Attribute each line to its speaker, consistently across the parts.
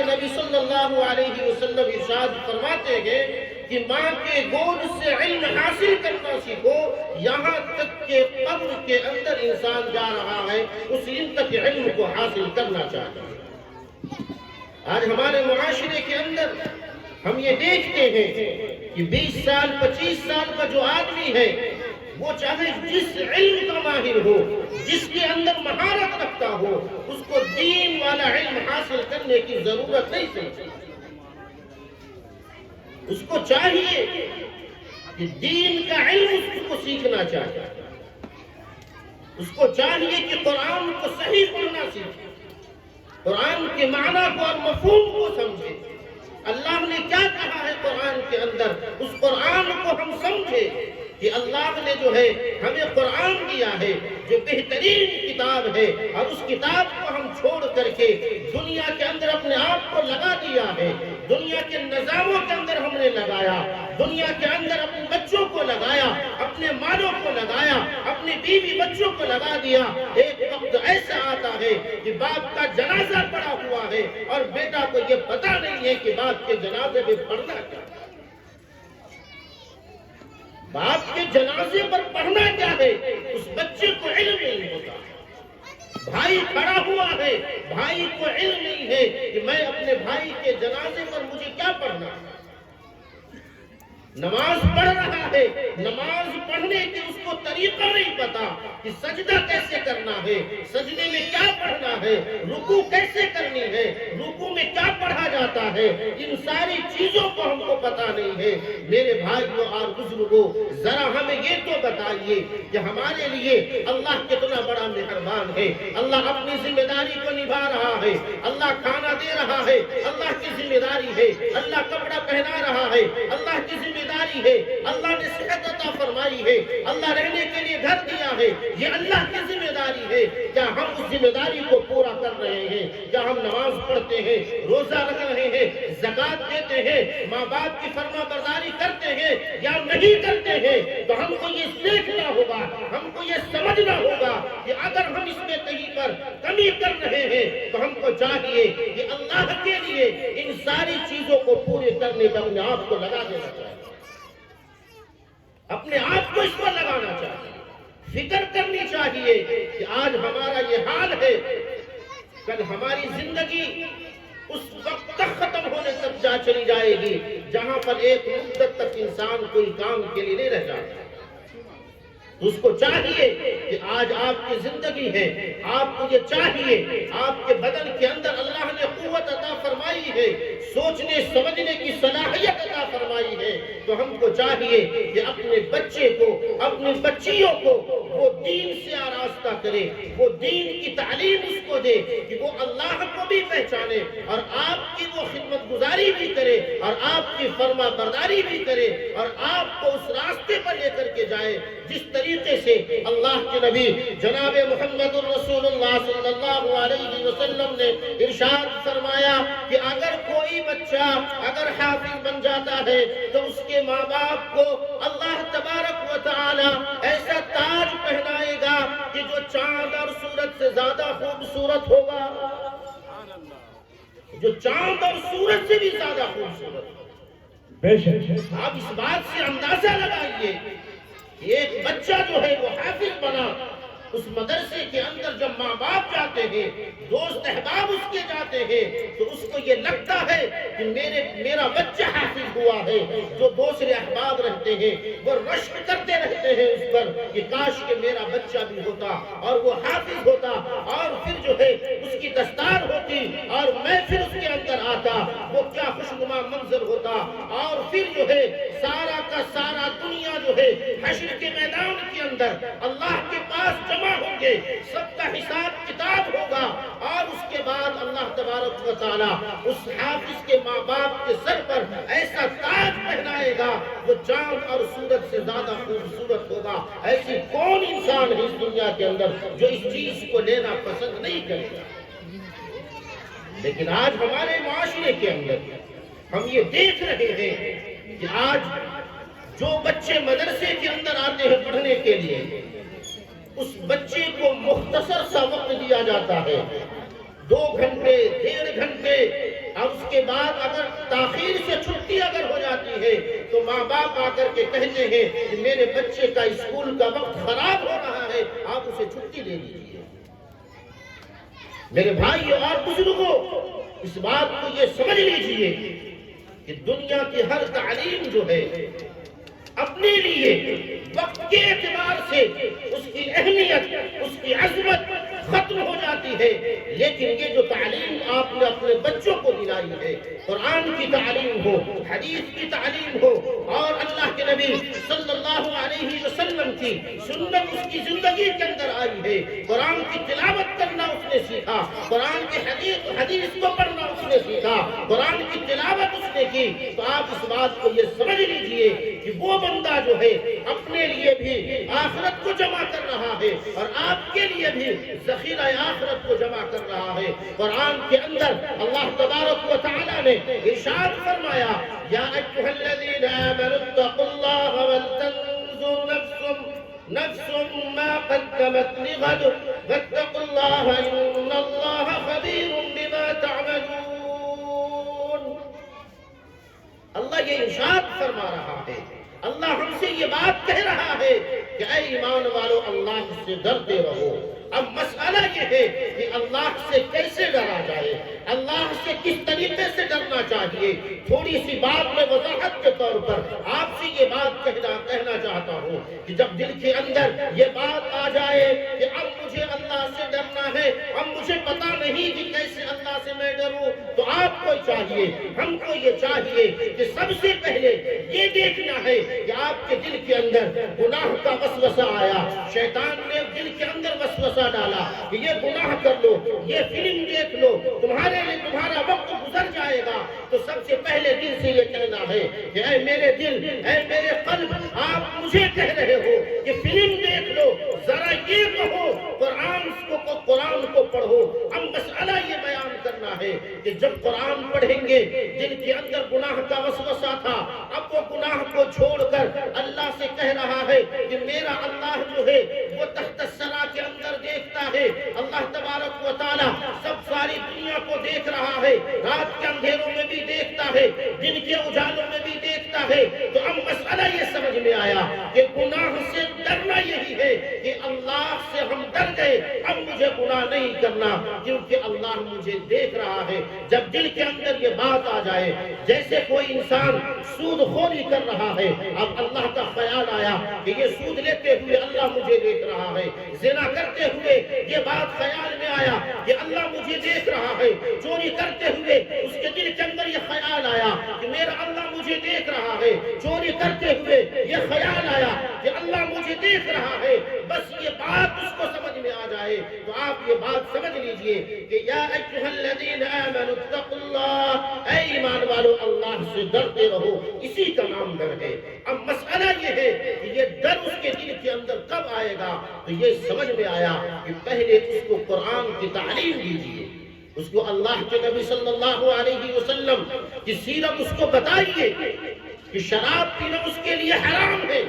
Speaker 1: نبی صلی اللہ علیہ وسلم ارشاد فرماتے ہیں کہ ماں کے گود سے علم حاصل کرنا سیکھو، یہاں تک کہ قبر کے اندر انسان جا رہا ہے اس علم تک علم کو حاصل کرنا چاہتا ہے۔ آج ہمارے معاشرے کے اندر ہم یہ دیکھتے ہیں کہ 20 سال 25 سال کا جو آدمی ہے وہ چاہے جس علم کا ماہر ہو، جس کے اندر مہارت رکھتا ہو، اس کو دین والا علم حاصل کرنے کی ضرورت نہیں سمجھتی۔ اس کو چاہیے کہ دین کا علم اس کو سیکھنا چاہیے، اس کو چاہیے کہ قرآن کو صحیح پڑھنا سیکھے، قرآن کے معنی کو اور مفہوم کو سمجھے، اللہ نے کیا کہا ہے قرآن کے اندر، اس قرآن کو ہم سمجھے کہ اللہ نے جو ہے ہمیں قرآن دیا ہے جو بہترین کتاب ہے، اور اس کتاب کو ہم چھوڑ کر کے دنیا کے اندر اپنے آپ کو لگا دیا ہے، دنیا کے نظاموں کے اندر ہم نے لگایا، دنیا کے اندر اپنے بچوں کو لگایا، اپنے مالوں کو لگایا، اپنے بیوی بچوں کو لگا دیا۔ ایک وقت ایسا آتا ہے کہ باپ کا جنازہ پڑا ہوا ہے اور بیٹا کو یہ پتہ نہیں ہے کہ باپ کے جنازے میں پڑھنا کیا، باپ کے جنازے پر پڑھنا کیا ہے، اس بچے کو علم نہیں ہوتا۔ بھائی کھڑا ہوا ہے، بھائی کو علم نہیں ہے کہ میں اپنے بھائی کے جنازے پر مجھے کیا پڑھنا ہے۔ نماز پڑھ رہا ہے، نماز پڑھنے کے اس کو طریقہ نہیں پتا کہ سجدہ کیسے کرنا ہے، سجدے میں کیا پڑھنا ہے، رکوع کیسے کرنی ہے، رکوع میں کیا پڑھا جاتا ہے، ان ساری چیزوں کو ہم کو پتا نہیں ہے۔ میرے بھائیوں اور بزرگوں، ذرا ہمیں یہ تو بتائیے کہ ہمارے لیے اللہ کتنا بڑا مہربان ہے، اللہ اپنی ذمہ داری کو نبھا رہا ہے، اللہ کھانا دے رہا ہے، اللہ کی ذمہ داری ہے، اللہ کپڑا پہنا رہا ہے، اللہ کی ذمہ داری ہے، اللہ نے صحت عطا فرمائی ہے، اللہ رہنے کے لیے گھر دیا ہے، یہ اللہ کی ذمہ داری ہے۔ کیا ہم اس ذمہ داری کو پورا کر رہے ہیں؟ کیا ہم نماز پڑھتے ہیں، روزہ رکھ رہے ہیں، زکوٰۃ دیتے ہیں، ماں باپ کی فرما برداری کرتے ہیں یا نہیں کرتے ہیں؟ تو ہم کو یہ سیکھنا ہوگا، ہم کو یہ سمجھنا ہوگا کہ اگر ہم اس میں کہیں پر کمی کر رہے ہیں تو ہم کو چاہیے کہ اللہ کے لیے ان ساری چیزوں کو پورے کرنے کا اپنے آپ کو لگا دینا چاہیے، اپنے آپ کو اس پر لگانا چاہیے، فکر کرنی چاہیے کہ آج ہمارا یہ حال ہے، کل ہماری زندگی اس وقت تک ختم ہونے تک جا چلی جائے گی جہاں پر ایک مدت تک انسان کوئی کام کے لیے نہیں رہ جاتا۔ اس کو چاہیے کہ آج آپ کی زندگی ہے، آپ کو یہ چاہیے، آپ کے بدن کے اندر اللہ نے قوت عطا فرمائی ہے، سوچنے سمجھنے کی صلاحیت عطا فرمائی ہے، تو ہم کو چاہیے کہ اپنے بچے کو، اپنی بچیوں کو وہ دین سے آراستہ کرے، وہ دین کی تعلیم اس کو دے کہ وہ اللہ کو بھی پہچانے اور آپ کی وہ خدمت گزاری بھی کرے اور آپ کی فرما برداری بھی کرے اور آپ کو اس راستے پر لے کر کے جائے جس طریقے سے اللہ کے نبی جناب محمد الرسول اللہ صلی اللہ علیہ وسلم نے ارشاد فرمایا کہ اگر کوئی بچہ اگر حافظ بن جاتا ہے تو اس کے ماں باپ کو اللہ تبارک و تعالی ایسا تاج پہنائے گا کہ جو چاند اور سورج سے زیادہ خوبصورت ہوگا، جو چاند اور سورج سے بھی زیادہ خوبصورت۔ آپ اس بات سے اندازہ لگائیے، ایک بچہ جو ہے وہ حافظ بنا، اس مدرسے کے اندر جب ماں باپ جاتے ہیں، دوست احباب اس کے جاتے ہیں، تو اس کو یہ لگتا ہے کہ میرا بچہ حافظ ہوا ہے۔ جو دوسرے احباب رہتے ہیں وہ رشک کرتے رہتے ہیں اس پر کہ کاش کہ میرا بچہ بھی ہوتا اور وہ حافظ ہوتا، اور پھر جو ہے اس کی دستار ہوتی اور میں پھر اس کے اندر آتا، وہ کیا خوشنما منظر ہوتا، اور پھر جو ہے سارا کا سارا دنیا جو ہے حشر کے میدان کے اندر اللہ کے پاس جمع ہوں گے، سب کا حساب کتاب ہوگا، اور اس کے بعد اللہ تبارک و تعالی اس حافظ کے ماں باپ کے سر پر ایسا تاج پہنائے گا وہ چاند اور سورج سے زیادہ خوبصورت ہوگا۔ ایسی کون انسان ہے اس دنیا کے اندر جو اس چیز کو لینا پسند نہیں کرے گا؟ لیکن آج ہمارے معاشرے کے اندر ہم یہ دیکھ رہے ہیں کہ آج جو بچے مدرسے کے اندر آتے ہیں پڑھنے کے لیے، اس بچے کو مختصر سا وقت دیا جاتا ہے، 2 گھنٹے 1.5 گھنٹے، اور اس کے بعد اگر تاخیر سے چھٹی اگر ہو جاتی ہے تو ماں باپ آ کر کے کہتے ہیں کہ میرے بچے کا اسکول کا وقت خراب ہو رہا ہے، آپ اسے چھٹی دے دیجیے۔ میرے بھائی اور بزرگوں، اس بات کو یہ سمجھ لیجئے کہ دنیا کی ہر تعلیم جو ہے اپنے لیے وقت کے اعتبار سے اس کی اہمیت، اس کی عظمت ختم ہو جاتی ہے، لیکن یہ جو تعلیم آپ نے اپنے بچوں کو دلائی ہے، قرآن کی تعلیم ہو، حدیث کی تعلیم ہو، اور اللہ کے نبی صلی اللہ علیہ وسلم کی سنت اس کی زندگی کے اندر آئی ہے، قرآن کی تلاوت کرنا اس نے سیکھا، قرآن کے حدیث کو پڑھنا اس نے سیکھا، قرآن کی تلاوت اس نے کی، تو آپ اس بات کو یہ سمجھ لیجئے کہ وہ بندہ جو ہے اپنے لیے بھی آخرت کو جمع کر رہا ہے اور آپ کے لیے بھی ذخیرہ آخرت کو جمع کر رہا ہے۔ قرآن کے اندر اللہ تبارک و تعالی نے ارشاد فرمایا، یا ایھا الذین آمنوا اتقوا اللہ ولتنظر نفس ما قدمت لغد واتقوا اللہ ان اللہ خبیر بما تعملون۔ اللہ یہ ارشاد فرما رہا ہے، اللہ ہم سے یہ بات کہہ رہا ہے کہ اے ایمان والو اللہ سے ڈرتے رہو۔ اب مسئلہ یہ ہے کہ اللہ سے کیسے ڈرا جائے، اللہ سے کس طریقے سے ڈرنا چاہیے۔ تھوڑی سی بات میں وضاحت کے طور پر آپ سے یہ بات کہنا چاہتا ہوں کہ جب دل کے اندر یہ بات آ جائے کہ اب مجھے اللہ سے ڈرنا ہے، اب مجھے پتا نہیں کہ کیسے اللہ سے میں ڈروں، تو آپ کو چاہیے، ہم کو یہ چاہیے کہ سب سے پہلے یہ دیکھنا ہے کہ آپ کے دل کے اندر گناہ کا وسوسہ آیا، شیطان نے دل کے اندر وسوسہ ڈالا کہ یہ گناہ کر لو، یہ فلم دیکھ لو، تمہارا وقت گزر جائے گا، تو سب سے پہلے دل سے یہ کہنا ہے کہ اے میرے دل، اے میرے قلب، آپ مجھے کہہ رہے ہو کہ فلم دیکھ لو، ذرا یہ کہو قرآن کو پڑھو۔ اب مسئلہ یہ بیان کرنا ہے کہ جب قرآن پڑھیں گے، دل کے اندر گناہ کا وسوسہ تھا، اب وہ گناہ کو چھوڑ کر اللہ سے کہہ رہا ہے کہ میرا اللہ جو ہے وہ تحت الثری کے اندر دیکھتا ہے، اللہ تبارک و تعالی ساری دنیا کو دیکھ رہا ہے، رات کے اندھیروں میں بھی دیکھتا ہے، دن کے اجالوں میں بھی دیکھتا ہے۔ تو اب مسئلہ یہ سمجھ میں آیا کہ گناہ سے ڈرنا یہی ہے کہ اللہ سے ہم ڈر گئے، اب مجھے گناہ نہیں کرنا کیونکہ اللہ مجھے دیکھ رہا ہے۔ جب دل کے اندر یہ بات آ جائے، جیسے کوئی انسان سود خوری کر رہا ہے، اب اللہ کا خیال آیا کہ یہ سود لیتے ہوئے اللہ مجھے دیکھ رہا ہے، زنا کرتے ہوئے یہ بات خیال میں آیا کہ اللہ مجھے دیکھ رہا ہے، چوری کرتے ہوئے اس کے دل کے اندر یہ خیال آیا کہ میرا اللہ مجھے دیکھ رہا ہے، چوری کرتے ہوئے یہ خیال آیا کہ اللہ مجھے دیکھ رہا ہے، بس یہ بات اس کو سمجھ میں آ جائے تو آپ یہ بات سمجھ لیجئے کہ یا ایھا الذین آمنوا اتقوا اللہ، اے ایمان والو اللہ سے ڈرتے رہو، اسی کا نام ڈر ہے۔ اب مسئلہ یہ ہے کہ یہ ڈر اس کے دل کے اندر کب آئے گا، تو یہ سمجھ میں آیا کہ پہلے اس کو قرآن کی تعلیم دیجئے، اس کو اللہ کے نبی صلی اللہ علیہ وسلم کی سیرت اس کو بتائیے کہ شراب پینا اس کے لیے حرام ہے،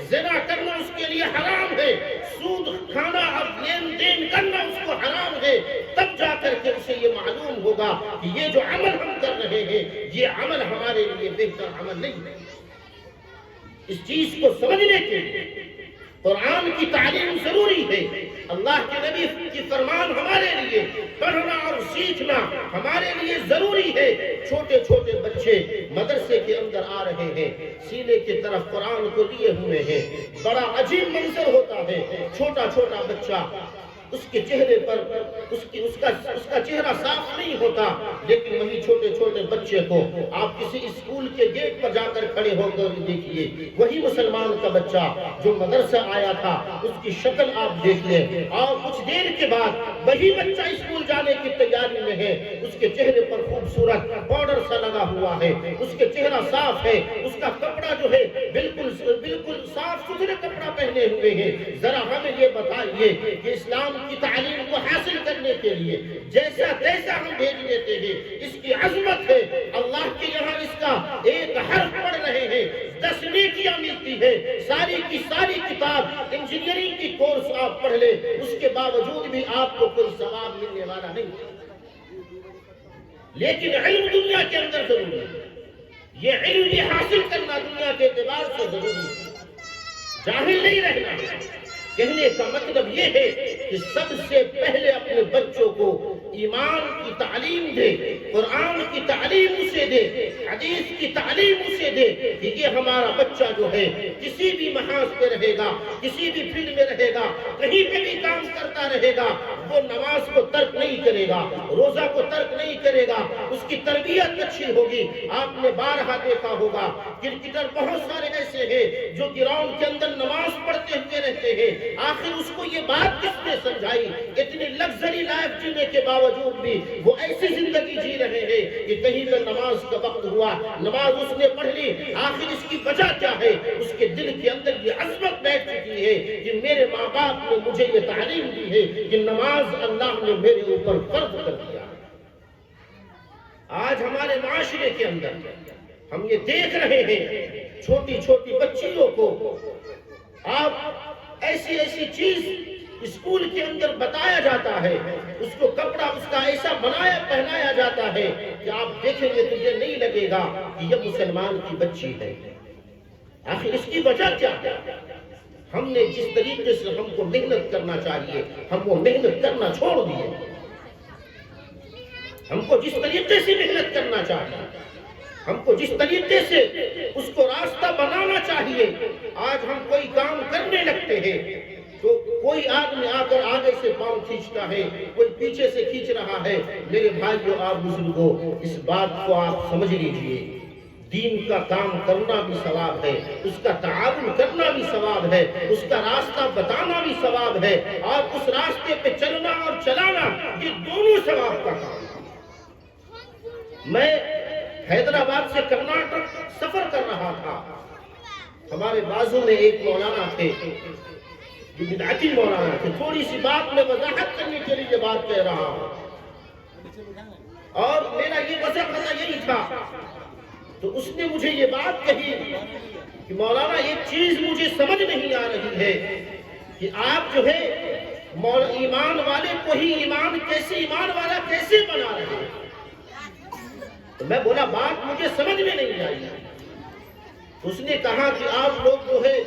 Speaker 1: زنا کرنا اس کے لیے حرام ہے، سود کھانا اور لین دین کرنا اس کو حرام ہے، تب جا کر کے اسے یہ معلوم ہوگا کہ یہ جو عمل ہم کر رہے ہیں یہ عمل ہمارے لیے بہتر عمل نہیں ہے۔ اس چیز کو سمجھنے کے لیے قرآن کی تعلیم ضروری ہے، اللہ کے نبی کی فرمان ہمارے لیے پڑھنا اور سیکھنا ہمارے لیے ضروری ہے۔ چھوٹے چھوٹے بچے مدرسے کے اندر آ رہے ہیں، سینے کی طرف قرآن کو لیے ہوئے ہیں، بڑا عجیب منظر ہوتا ہے، چھوٹا چھوٹا بچہ، اس کے چہرے پر اس کا چہرہ صاف نہیں ہوتا، لیکن وہی چھوٹے چھوٹے بچے کو آپ کسی اسکول کے گیٹ پر جا کر کھڑے ہو کر دیکھیے، وہی مسلمان کا بچہ جو مدرسہ آیا تھا اس کی شکل آپ دیکھ لیں، اور کچھ دیر کے بعد وہی بچہ اسکول جانے کی تیاری میں ہے، اس کے چہرے پر خوبصورت پاؤڈر سا لگا ہوا ہے، اس کے چہرہ صاف ہے، اس کا کپڑا جو ہے بالکل صاف ستھرے کپڑا پہنے ہوئے ہیں۔ ذرا ہمیں یہ بتائیے کہ اسلام کی تعلیم کو حاصل کرنے کے لیے جیسا تیسا ہم بھیج دیتے ہیں، اس کی عظمت ہے، اللہ کے یہاں اس کا ایک حرف پڑھ رہے ہیں 10 نیکیاں ملتی ہے، ساری کی ساری کتاب انجینئرنگ کی کورس آپ پڑھ لیں، اس کے باوجود بھی آپ کو کوئی ثواب ملنے والا نہیں، لیکن علم دنیا کے اندر ضروری ہے. یہ علم بھی حاصل کرنا دنیا کے اعتبار سے ضروری ہے. جاہل نہیں رہنا. کہنے کا مطلب یہ ہے کہ سب سے پہلے اپنے بچوں کو ایمان کی تعلیم دے, قرآن کی تعلیم اسے دے, حدیث کی تعلیم اسے دے کہ یہ ہمارا بچہ جو ہے کسی بھی محاذ پہ رہے گا, کسی بھی فیلڈ میں رہے گا, کہیں پہ بھی کام کرتا رہے گا, وہ نماز کو ترک نہیں کرے گا, روزہ کو ترک نہیں کرے گا, اس کی تربیت اچھی ہوگی. آپ نے بارہا دیکھا ہوگا کرکٹر بہت سارے ایسے ہیں جو گراؤنڈ کے اندر نماز پڑھتے ہوئے رہتے ہیں. آخر اس کو یہ بات کس نے سمجھائی؟ اتنی لگژری لائف جینے کے باوجود بھی وہ ایسی زندگی جی رہے ہیں کہ کہیں پہ نماز کا وقت ہوا, نماز اس نے پڑھ لی. آخر اس کی وجہ کیا ہے؟ اس کے دل کے اندر یہ عظمت بیٹھ چکی ہے کہ میرے ماں باپ نے مجھے یہ تعلیم دی ہے کہ نماز اللہ نے میرے اوپر فرض کر دیا. آج ہمارے معاشرے کے اندر ہم یہ دیکھ رہے ہیں چھوٹی چھوٹی بچیوں کو آپ ایسی ایسی چیز اسکول کے اندر بتایا جاتا ہے, اس کو کپڑا اس کا ایسا بنایا پہنایا جاتا ہے کہ آپ دیکھیں گے تو یہ نہیں لگے گا کہ یہ مسلمان کی بچی ہے. آخر اس کی وجہ کیا ہے؟ ہم نے جس طریقے سے ہم کو محنت کرنا چاہیے ہم وہ محنت کرنا چھوڑ دیے. ہم کو جس طریقے سے محنت کرنا چاہیے, ہم کو جس طریقے سے اس کو راستہ بنانا چاہیے, آج ہم کوئی کام کرنے لگتے ہیں تو کوئی آدمی آ کر آگے سے پاؤں کھینچتا ہے, کوئی پیچھے سے کھینچ رہا ہے. میرے بھائیوں اور بزرگوں, اس بات کو آپ سمجھ لیجئے, دین کا کام کرنا بھی ثواب ہے, اس کا تعاون کرنا بھی ثواب ہے, اس کا راستہ بتانا بھی ثواب ہے, اور اس راستے پہ چلنا اور چلانا یہ دونوں ثواب کا کام ہے. میں حیدرآباد سے کرناٹک سفر کر رہا تھا. ہمارے بازو میں ایک مولانا تھے جو بدعتی مولانا تھے. تھوڑی سی بات میں وضاحت کرنے کے لیے بات کہہ رہا ہوں, اور میرا یہ وضاحت یہی تھا. تو اس نے مجھے یہ بات کہی کہ مولانا ایک چیز مجھے سمجھ نہیں آ رہی ہے کہ آپ جو ہے ایمان والے کو ہی ایمان والا کیسے بنا رہے ہیں. تو میں بولا بات مجھے سمجھ میں نہیں آئی. اس نے کہا کہ آپ لوگ جو ہے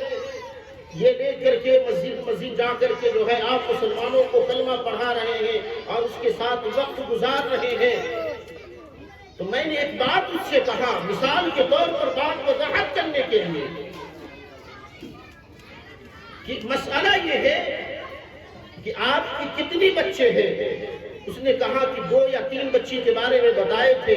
Speaker 1: یہ لے کر کے مسجد جا کر کے جو ہے آپ مسلمانوں کو کلمہ پڑھا رہے ہیں اور اس کے ساتھ وقت گزار رہے ہیں. تو میں نے ایک بات اس سے کہا مثال کے طور پر بات وضاحت کرنے کے لیے کہ مسئلہ یہ ہے کہ آپ کی کتنی بچے ہیں. اس نے کہا کہ 2 یا 3 بچی کے بارے میں بتائے تھے.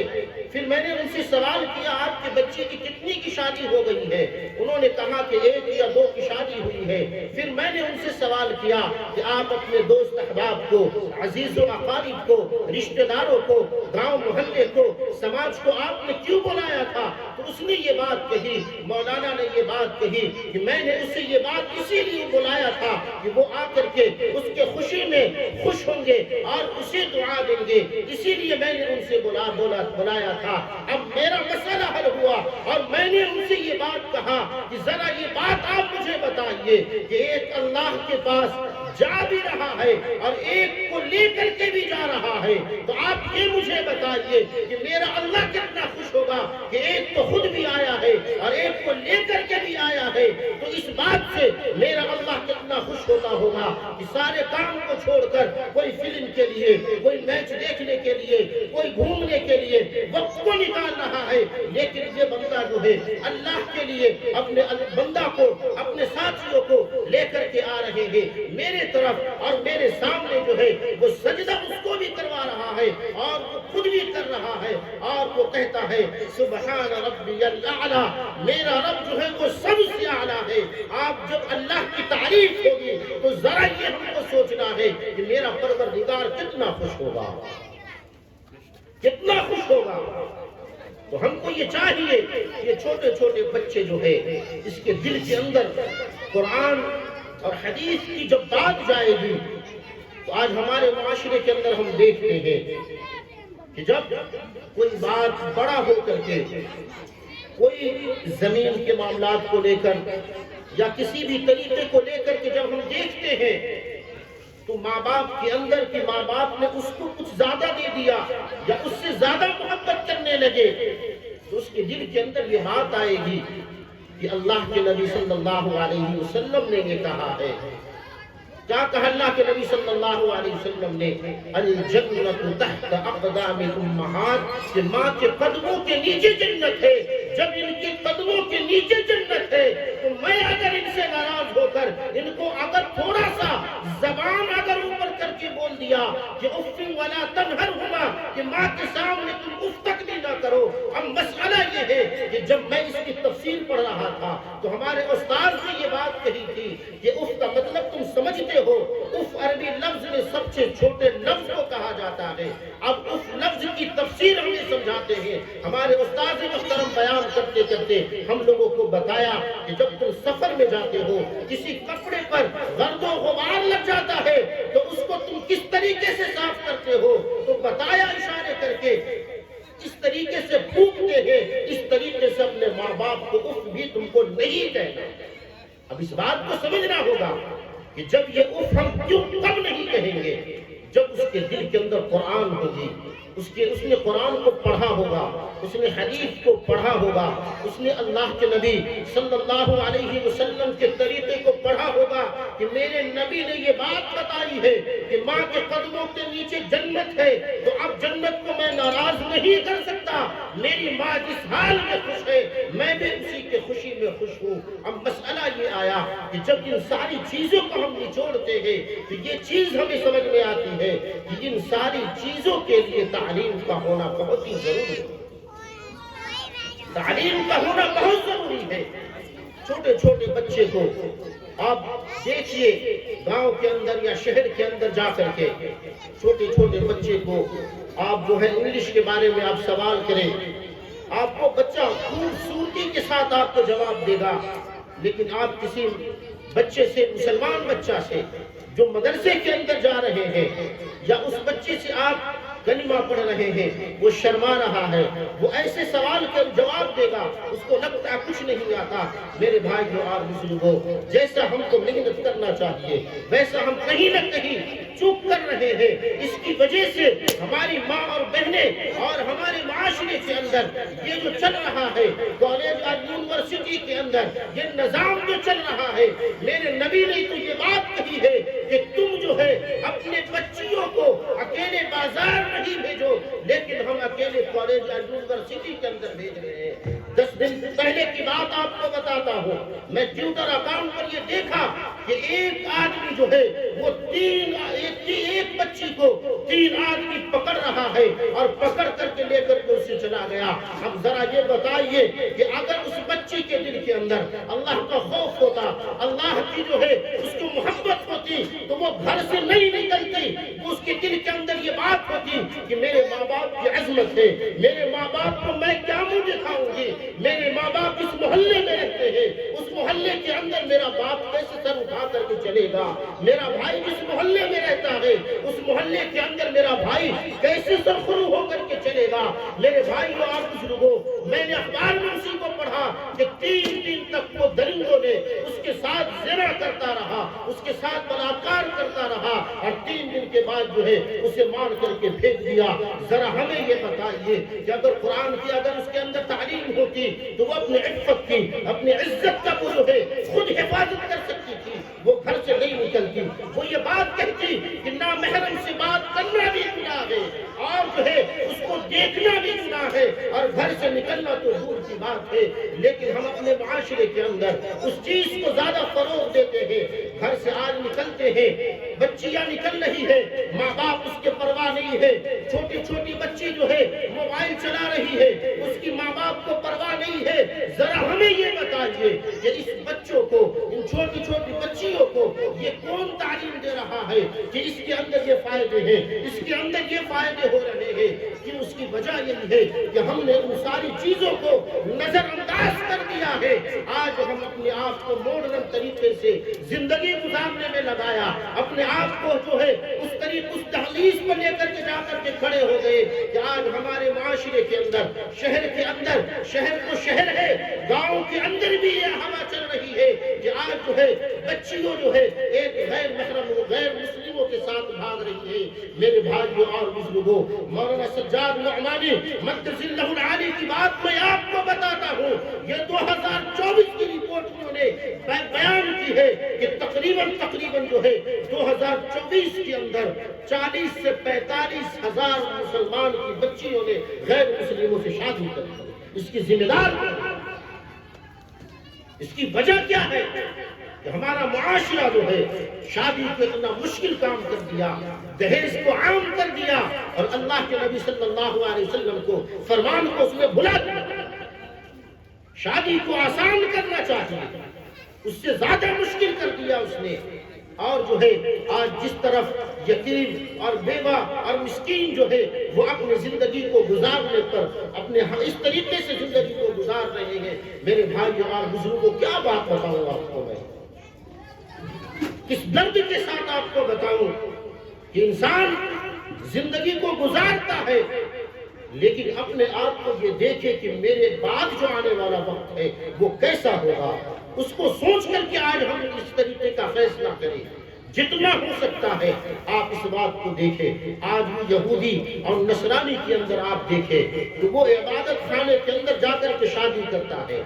Speaker 1: پھر میں نے ان سے سوال کیا آپ کے بچے کی کتنی کی شادی ہو گئی ہے؟ انہوں نے کہا کہ 1 یا 2 کی شادی ہوئی ہے. پھر میں نے ان سے سوال کیا کہ آپ اپنے دوست احباب کو, عزیز و اقارب کو, رشتہ داروں کو, گاؤں محلے کو, سماج کو آپ نے کیوں بلایا تھا؟ تو اس نے یہ بات کہی, مولانا نے یہ بات کہی کہ میں نے اس سے یہ بات اسی لیے بلایا تھا کہ وہ آ کر کے اس کے خوشی میں خوش ہوں گے اور اسے دعا دیں گے, اسی لیے میں نے ان سے بلایا تھا. اب میرا مسئلہ حل ہوا اور میں نے ان سے یہ بات کہا کہ ذرا یہ بات آپ مجھے بتائیے کہ ایک اللہ کے پاس جا بھی رہا ہے اور ایک کو لے کر کے بھی جا رہا ہے, تو آپ یہ مجھے بتائیے کہ میرا اللہ کتنا خوش ہوگا کہ ایک تو خود بھی آیا ہے اور ایک کو لے کر کے بھی آیا ہے. تو اس بات سے میرا اللہ کتنا خوش ہوتا ہوگا کہ سارے کام کو چھوڑ کر کوئی فلم کے لیے, کوئی میچ دیکھنے کے لیے, کوئی گھومنے کے لیے وقت کو نکال رہا ہے. لیکن یہ بندہ جو ہے اللہ کے لیے اپنے بندہ کو, اپنے ساتھیوں کو لے کر کے آ رہے ہیں میرے طرف, اور میرے سامنے جو ہے وہ سجدہ اس کو بھی کروا رہا ہے اور وہ خود بھی کر رہا ہے, اور وہ کہتا ہے سبحان ربی الاعلی, میرا رب جو ہے وہ سب سے اعلیٰ ہے. آپ جب اللہ کی تعریف ہوگی تو ذرا یہ ہم کو سوچنا ہے کہ میرا پروردگار کتنا خوش ہوگا, کتنا خوش ہوگا. تو ہم کو یہ چاہیے یہ چھوٹے چھوٹے بچے جو ہے اس کے دل کے اندر قرآن اور حدیث کی جب بات جائے گی, تو آج ہمارے معاشرے کے اندر ہم دیکھتے ہیں کہ جب کوئی بات بڑا ہو کر کے کوئی زمین کے معاملات کو لے کر یا کسی بھی طریقے کو لے کر کے جب ہم دیکھتے ہیں تو ماں باپ کے اندر کہ ماں باپ نے اس کو کچھ زیادہ دے دیا یا اس سے زیادہ محبت کرنے لگے، تو اس کے دل کے اندر یہ بات آئے گی کہ اللہ کے نبی صلی اللہ علیہ وسلم نے یہ کہا ہے۔ کیا کہا اللہ کے نبی صلی اللہ علیہ وسلم نے؟ الجنت تحت اقدام الامہات، کہ ماں کے قدموں کے نیچے جنت ہے۔ جب ان کے قدموں کے نیچے جنت ہے تو میں اگر ان سے ناراض ہو کر ان کو اگر تھوڑا سا زبان اگر اوپر کر کے بول دیا کہ اف ولا تنہرہما، کہ ماں کے سامنے تم اف تک بھی نہ کرو۔ اب مسئلہ یہ ہے کہ جب میں اس کی تفسیر پڑھ رہا تھا تو ہمارے استاد نے یہ بات کہی تھی کہ اف کا مطلب تم سمجھتے ہو، اف عربی لفظ میں سب سے چھوٹے لفظ کو کہا جاتا ہے۔ اب اف لفظ کی تفسیر ہمیں سمجھاتے ہیں۔ ہمارے استاد محترم بیان کرتے کرتے ہم لوگوں کو بتایا کہ جب تم سفر میں جاتے ہو، کسی کپڑے پر گرد و غبار لگ جاتا ہے تو اس کو تم کس طریقے سے صاف کرتے ہو؟ تو بتایا اشارے کر کے اس طریقے سے پھونکتے ہیں، اس طریقے سے اپنے ماں باپ کو اف بھی تم کو نہیں کہنا۔ اب اس بات کو سمجھنا ہوگا کہ جب یہ اف ہم کیوں کب نہیں کہیں گے؟ جب اس کے دل کے اندر قرآن ہوگی، اس نے قرآن کو پڑھا ہوگا، اس نے حدیث کو پڑھا ہوگا، اس نے اللہ کے نبی صلی اللہ علیہ وسلم کے طریقے کو پڑھا ہوگا کہ میرے نبی نے یہ بات بتائی ہے کہ ماں کے قدموں کے نیچے جنت ہے، تو اب جنت کو میں ناراض نہیں کر سکتا۔ میری ماں جس حال میں خوش ہے میں بھی اسی کے خوشی میں خوش ہوں۔ اب مسئلہ یہ آیا کہ جب ان ساری چیزوں کو ہم نچوڑتے ہیں تو یہ چیز ہمیں سمجھ میں آتی ہے کہ ان ساری چیزوں کے لیے تعلیم کا ہونا بہت ہی ضروری ہے۔ تعلیم کا ہونا بہت ضروری ہے۔ چھوٹے چھوٹے بچے کو آپ دیکھیے گاؤں کے اندر یا شہر کے اندر جا کر کے چھوٹے چھوٹے بچے کو آپ جو ہے انگلش کے بارے میں آپ سوال کریں، آپ کو بچہ خوبصورتی کے ساتھ آپ کو جواب دے گا، لیکن آپ کسی بچے سے، مسلمان بچہ سے جو مدرسے کے اندر جا رہے ہیں، یا اس بچے سے آپ کلمہ پڑھ رہے ہیں، وہ شرما رہا ہے، وہ ایسے سوال کا جواب دے گا، اس کو لگتا ہے کچھ نہیں آتا۔ میرے بھائیو اور بزرگوں، جیسا ہم کو محنت کرنا چاہیے ویسا ہم کہیں نہ کہیں چوک کر رہے ہیں۔ اس کی وجہ سے ہماری ماں اور بہنیں اور ہمارے معاشرے کے اندر یہ جو چل رہا ہے، کالج اور یونیورسٹی کے اندر یہ نظام جو چل رہا ہے، میرے نبی نے تو یہ بات کہی ہے کہ تم جو ہے اپنے بچیوں کو اکیلے بازار نہیں بھیجو، لیکن ہم اکیلے کالج یا یونیورسٹی کے اندر بھیج رہے ہیں۔ 10 دن پہلے کی بات آپ کو بتاتا ہوں، میں ٹویٹر اکاؤنٹ پر یہ دیکھا کہ ایک آدمی جو ہے وہ ایک بچی کو 3 آدمی پکڑ رہا ہے اور پکڑ کر کے لے کر کے اسے چلا گیا۔ اب ذرا یہ بتائیے کہ اگر اس بچی کے دل کے اندر اللہ کا خوف ہوتا، اللہ کی جو ہے اس کو محبت ہوتی، تو وہ گھر سے نہیں نکلتی، اس کے دل کے اندر یہ بات ہوتی کہ میرے ماں باپ کی عظمت ہے، میرے ماں باپ کو میں کیا منہ دکھاؤں گی، میرے ماں باپ اس محلے میں رہتے ہیں، اس محلے کے اندر میرا باپ کیسے سر اٹھا کر کے چلے گا، میرا بھائی جس محلے میں رہتا ہے اس محلے کے اندر میرا بھائی کیسے سرخرو ہو کر کے چلے گا۔ میرے بھائی اور بزرگوں، میں نے اخبار میں اسی کو پڑھا کہ 3 دن تک وہ درندوں نے اس کے ساتھ زنا کرتا رہا، اس کے ساتھ بلاکار کرتا رہا، اور 3 دن کے بعد جو ہے اسے مار کر کے پھینک دیا۔ ذرا ہمیں یہ بتائیے کہ اگر قرآن کی اگر اس کے اندر تعلیم ہوتی تو وہ اپنی عفت کی، اپنی عزت کا وہ جو ہے خود حفاظت کر سکتی تھی، وہ گھر سے نہیں نکلتی، وہ یہ بات کہتی کہ نامحرم سے بات کرنا بھی گناہ ہے اور جو ہے اس کو دیکھنا بھی گناہ ہے، اور گھر سے نکلنا تو دور کی بات ہے۔ لیکن ہم اپنے معاشرے کے اندر اس چیز کو زیادہ فروغ دیتے ہیں۔ گھر سے آج نکلتے ہیں، بچیاں نکل رہی ہے، ماں باپ اس کے پرواہ نہیں ہے، چھوٹی چھوٹی بچی جو ہے موبائل چلا رہی ہے، اس کی ماں باپ کو پرواہ نہیں ہے۔ ذرا ہمیں یہ بتائیے کہ اس بچوں کو، ان چھوٹی چھوٹی بچیوں کو یہ کون تعلیم دے رہا ہے کہ اس کے اندر یہ فائدے ہیں، اس کے اندر یہ فائدے ہو رہے ہیں؟ کہ اس کی وجہ یہی ہے کہ ہم نے ان ساری چیزوں کو نظر انداز کر دیا ہے۔ آج ہم اپنے آپ کو ماڈرن طریقے سے زندگی گزارنے میں لگایا، اپنے آپ کو جو ہے اس دہلیز پر لے کر کے جا کر کے کھڑے ہو گئے کہ آج ہمارے معاشرے کے اندر، شہر کے اندر، شہر تو شہر ہے، گاؤں کے اندر بھی یہ ہوا چل رہی ہے کہ آج جو ہے بچیوں جو ہے ایک غیر محرم غیر مسلموں کے کے ساتھ بھاگ رہی ہے۔ میرے بھائیوں اور بزرگوں، مولانا سجاد نعمانی مقدس اللہ العالی کی بات میں آپ کو بتاتا ہوں، یہ 2024 کی رپورٹ انہوں نے بیان کی ہے کہ تقریباً جو ہے 2024 کے اندر 40 سے 45 ہزار مسلمان کی بچیوں نے غیر مسلموں سے شادی کر دی۔ اس کی ذمہ دار کون ہے؟ اس کی وجہ کیا ہے کہ ہمارا معاشرہ جو ہے شادی کو اتنا مشکل کام کر دیا، دہیج کو عام کر دیا، اور اللہ کے نبی صلی اللہ علیہ وسلم کو فرمان کو اس نے بلا دیا۔ شادی کو آسان کرنا چاہیے، اس سے زیادہ مشکل کر دیا اس نے۔ اور جو ہے آج جس طرف یتیم اور بیوہ اور مسکین جو ہے وہ اپنی زندگی کو گزارنے پر اپنے اس طریقے سے زندگی کو گزار رہے ہیں، میرے بھائیوں اور بزرگوں کیا بات بتاؤں آپ کو میں، کس درد کے ساتھ آپ کو بتاؤں کہ انسان زندگی کو گزارتا ہے لیکن اپنے آپ کو یہ دیکھے کہ میرے بعد جو آنے والا وقت ہے وہ کیسا ہوگا، اس کو سوچ کر کے آج ہم اس طریقے کا فیصلہ کریں۔ جتنا ہو سکتا ہے آپ اس بات کو دیکھیں، آج وہ یہودی اور نصرانی کے اندر آپ دیکھیں تو وہ عبادت خانے کے اندر جا کر کے شادی کرتا ہے،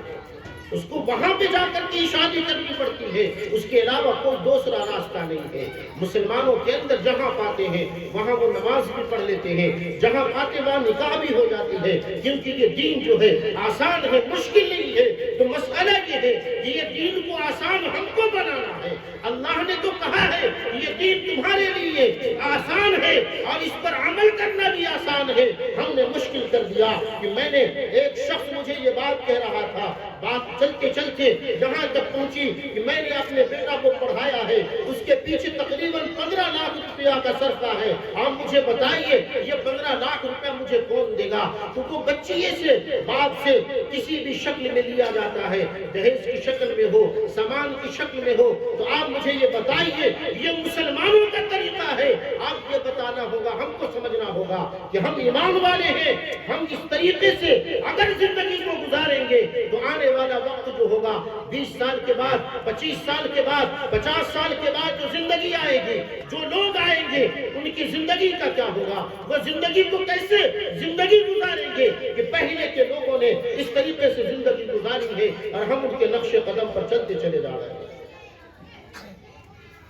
Speaker 1: اس کو وہاں پہ جا کر کے شادی کرنی پڑتی ہے، اس کے علاوہ کوئی دوسرا راستہ نہیں ہے۔ مسلمانوں کے اندر جہاں پاتے ہیں وہاں وہ نماز بھی پڑھ لیتے ہیں، جہاں پاتے وہاں نکاح بھی ہو جاتی ہے، کیونکہ یہ دین جو ہے آسان ہے، مشکل نہیں ہے۔ تو مسئلہ یہ ہے کہ یہ دین کو آسان ہم کو بنانا ہے۔ اللہ نے تو کہا ہے یہ دین تمہارے لیے آسان ہے اور اس پر عمل کرنا بھی آسان ہے، ہم نے مشکل کر دیا۔ کہ میں نے ایک شخص مجھے یہ بات کہہ رہا تھا، بات چلتے چلتے یہاں تک پہنچی کہ میں نے اپنے بیٹا کو پڑھایا ہے، اس کے پیچھے تقریباً 15 لاکھ روپیہ کا صرفہ ہے، آپ مجھے بتائیے یہ 15 لاکھ روپیہ مجھے کون دے گا؟ کیونکہ بچیے سے باپ سے کسی بھی شکل میں لیا جاتا ہے، دہیج کی شکل میں ہو، سامان کی شکل میں ہو، تو آپ مجھے یہ بتائیے یہ مسلمانوں کا طریقہ ہے؟ آپ یہ بتانا ہوگا، ہم کو سمجھنا ہوگا کہ ہم ایمان والے ہیں، ہم اس طریقے سے اگر زندگی کو گزاریں گے تو آنے والا وقت جو ہوگا 20 سال کے بعد، 25 سال کے بعد، 50 سال کے بعد جو زندگی آئے گی، جو لوگ آئیں گے ان کی زندگی کا کیا ہوگا؟ وہ زندگی کو کیسے زندگی گزاریں گے کہ پہلے کے لوگوں نے اس طریقے سے زندگی گزاری ہے اور ہم ان کے نقش قدم پر چلتے چلے جا رہے ہیں۔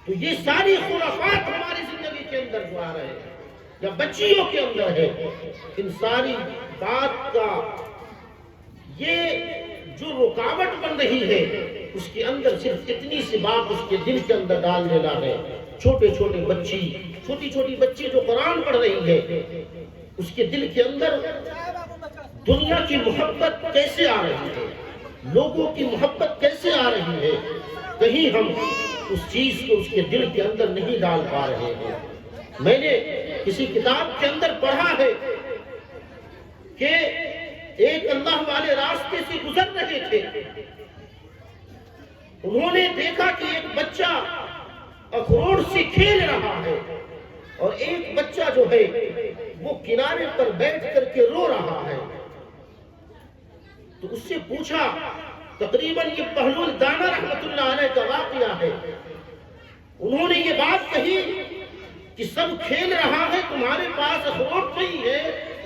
Speaker 1: تو یہ ساری خرافات ہماری زندگی کے اندر جو آ رہے ہیں یا بچیوں کے اندر ہے، ان ساری بات کا یہ جو رکاوٹ بن رہی ہے اس کے اندر صرف اتنی سی بات اس کے دل کے اندر ڈال دینا ہے۔ چھوٹے چھوٹے بچی، چھوٹی چھوٹی بچی جو قرآن پڑھ رہی ہے، اس کے دل کے اندر دنیا کی محبت کیسے آ رہی ہے، لوگوں کی محبت کیسے آ رہی ہے، کہیں ہم اس چیز کو اس کے دل کے اندر نہیں ڈال پا رہے ہیں۔ میں نے کسی کتاب کے اندر پڑھا ہے کہ ایک اللہ والے راستے سے گزر رہے تھے، انہوں نے دیکھا کہ ایک بچہ اخروٹ سے کھیل رہا ہے اور ایک بچہ جو ہے وہ کنارے پر بیٹھ کر کے رو رہا ہے۔ تو اس سے پوچھا، تقریباً یہ بہلول دانا رحمت اللہ علیہ کا واقعہ ہے، انہوں نے یہ بات کہی کہ سب کھیل رہا ہے، تمہارے پاس اخروٹ نہیں ہے،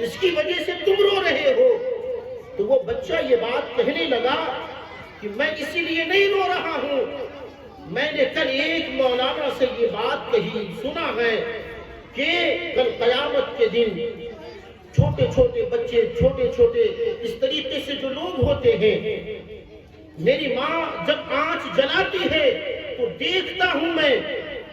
Speaker 1: اس کی وجہ سے تم رو رہے ہو۔ تو وہ بچہ یہ بات کہنے لگا کہ میں اسی لیے نہیں رو رہا ہوں، میں نے کل ایک مولانا سے یہ بات کہی، سنا ہے کہ کل قیامت کے دن چھوٹے چھوٹے بچے، چھوٹے چھوٹے اس طریقے سے جو لوگ ہوتے ہیں، میری ماں جب آنچ جلاتی ہے تو دیکھتا ہوں میں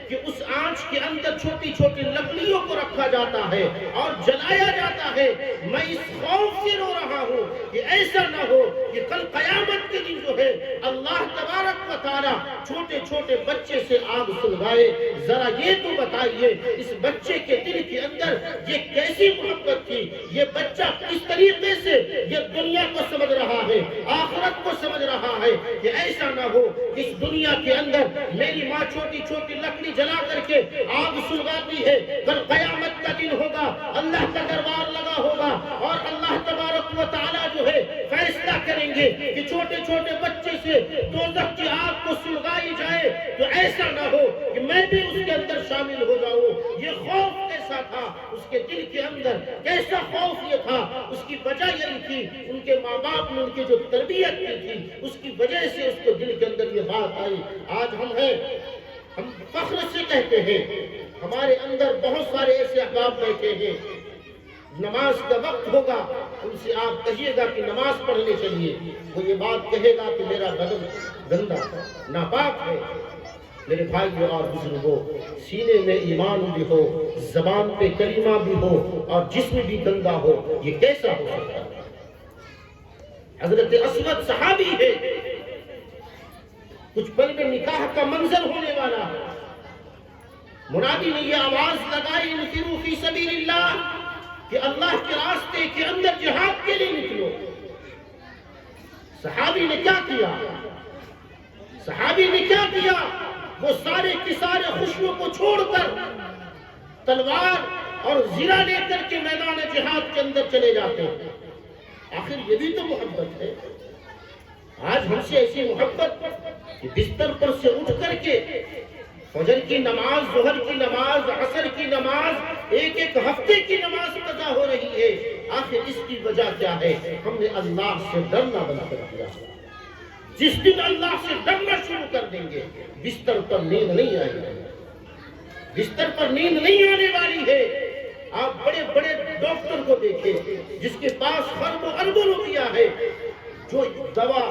Speaker 1: کہ اس آنچ کے اندر چھوٹی چھوٹی لکڑیوں کو رکھا جاتا ہے اور جلایا جاتا ہے۔ میں اس خوف سے رو رہا ہوں کہ ایسا نہ ہو کہ کل قیامت کے دن جو ہے اللہ تبارک و تعالیٰ چھوٹے چھوٹے بچے سے آگ سلگائے۔ ذرا یہ تو بتائیے اس بچے کے دل کے اندر یہ کیسی محبت تھی، یہ بچہ کس طریقے سے یہ دنیا کو سمجھ رہا ہے، آخرت کو سمجھ رہا ہے کہ ایسا نہ ہو اس دنیا کے اندر میری ماں چھوٹی چھوٹی لکڑی جلا کر کے آگ سلگاتی ہے، کل قیامت کا دن ہوگا، اللہ کا دربار لگا ہوگا اور اللہ تبارک و تعالیٰ جو ہے فیصلہ کریں گے کہ چھوٹے چھوٹے بچے سے دوزخ کی آگ کو سلگائی جائے تو ایسا نہ ہو کہ میں بھی اس کے اندر شامل ہو جاؤں. یہ خوف کیسا تھا اس کے دل کے اندر, کیسا خوف یہ تھا, اس کی وجہ یہی تھی ان کے ماں باپ نے ان کی جو تربیت کی تھی اس کی وجہ سے اس کو دل کے اندر یہ بات آئی. آج ہم ہیں, ہم فخر سے کہتے ہیں, ہمارے اندر بہت سارے ایسے احباب بیٹھے ہیں, نماز کا وقت ہوگا ان سے آپ کہیے گا کہ نماز پڑھنے چلیے, وہ یہ بات کہے گا کہ میرا بدن گندا ناپاک ہے. میرے بھائیوں اور بزرگوں, سینے میں ایمان بھی ہو, زبان پہ کلمہ بھی ہو اور جسم بھی گندا ہو, یہ کیسا ہو سکتا ہے؟ حضرت اسود صحابی ہے, کچھ پل میں نکاح کا منظر ہونے والا, منادی نے یہ آواز لگائی انفروا فی سبیل اللہ, کہ اللہ کے راستے کے اندر جہاد کے لیے نکلو. صحابی نے کیا کیا؟ صحابی نے کیا کیا؟ وہ سارے کے سارے خوشیوں کو چھوڑ کر تلوار اور زرہ لے کر کے میدان جہاد کے اندر چلے جاتے ہیں. آخر یہ بھی تو محبت ہے. آج ہم سے ایسی محبت کہ بستر پر سے اٹھ کر کے فجر کی نماز, ظہر کی نماز, عصر کی نماز, ایک ایک ہفتے کی نماز قضا ہو رہی ہے. آخر اس کی وجہ کیا ہے؟ ہم نے اللہ سے ڈرنا بند کر دیا. جس دن اللہ سے ڈرنا شروع کر دیں گے بستر پر نیند نہیں آئے گی, بستر پر نیند نہیں آنے والی ہے. آپ بڑے بڑے ڈاکٹر کو دیکھیں جس کے پاس خربوں اربوں روپیہ ہے, جو دوا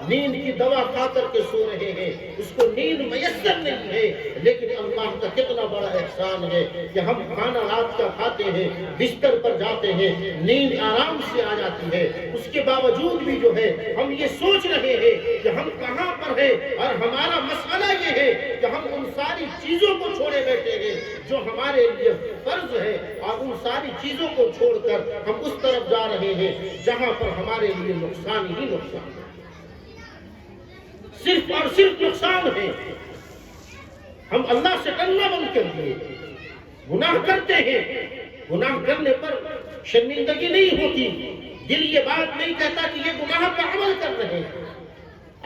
Speaker 1: نیند کی دوا کھا کر کے سو رہے ہیں, اس کو نیند میسر نہیں ہے. لیکن اللہ کا کتنا بڑا احسان ہے کہ ہم کھانا رات کا کھاتے ہیں, بستر پر جاتے ہیں, نیند آرام سے آ جاتی ہے. اس کے باوجود بھی جو ہے ہم یہ سوچ رہے ہیں کہ ہم کہاں پر ہیں, اور ہمارا مسئلہ یہ ہے کہ ہم ان ساری چیزوں کو چھوڑے بیٹھے ہیں جو ہمارے لیے فرض ہے, اور ان ساری چیزوں کو چھوڑ کر ہم اس طرف جا رہے ہیں جہاں پر ہمارے لیے نقصان ہی نقصان ہے, صرف اور صرف نقصان ہے. ہم اللہ سے ڈرنا بند کر دیے, گناہ کرتے ہیں, گناہ کرنے پر شرمندگی نہیں ہوتی, دل یہ بات نہیں کہتا کہ یہ گناہ کا عمل کر رہے ہیں.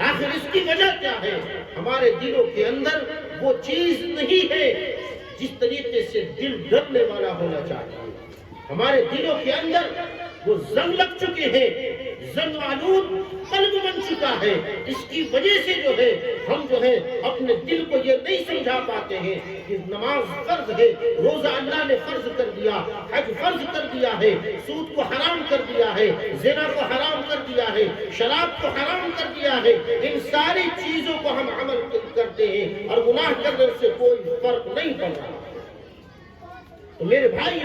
Speaker 1: آخر اس کی وجہ کیا ہے؟ ہمارے دلوں کے اندر وہ چیز نہیں ہے جس طریقے سے دل ڈرنے والا ہونا چاہیے. ہمارے دلوں کے اندر وہ زنگ لگ چکے ہیں, زنگ آلود قلب بن چکا ہے. اس کی وجہ سے جو ہے ہم جو ہے اپنے دل کو یہ نہیں سمجھا پاتے ہیں کہ نماز فرض ہے, روزہ اللہ نے فرض کر دیا, حج فرض کر دیا ہے, سود کو حرام کر دیا ہے, زنا کو حرام کر دیا ہے, شراب کو حرام کر دیا ہے. ان ساری چیزوں کو ہم عمل کرتے ہیں اور گناہ کرنے سے کوئی فرق نہیں پڑ رہا. تو میرے بھائی